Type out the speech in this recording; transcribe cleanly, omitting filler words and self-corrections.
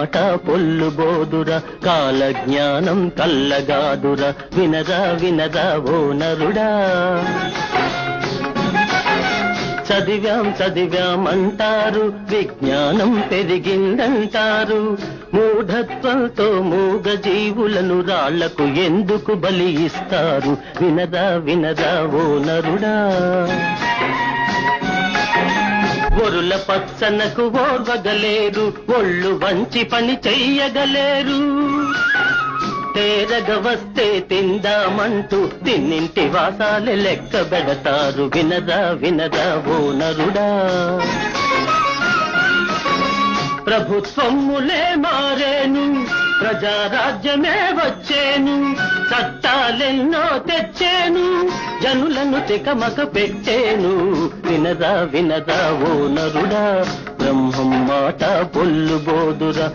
మాట పొల్లు బోదురా, కాల జ్ఞానం కల్లగాదురా, వినరా వినరా ఓ నరుడా. చదివాం అంటారు, విజ్ఞానం పెరిగిందంటారు, మూఢత్వంతో మూగ జీవులను రాళ్లకు ఎందుకు బలి ఇస్తారు, వినరా వినరా ఓ నరుడా. ఒరుల పచ్చనకు ఓర్వగలేరు, ఒళ్ళు వంచి పని చెయ్యగలేరు, తేరగ వస్తే తిందామంటూ తిన్నింటి వాసాలే లెక్క పెడతారు, వినరా వినరా ఓ నరుడా. ప్రభుత్వములే మారేను, ప్రజారాజ్యమే వచ్చేను, చట్టాలెన్నో తెచ్చేను, జనులను తికమక పెట్టేను, వినరా వినరా ఓ నరుడా. బ్రహ్మం మాట పొల్లు బోదురా.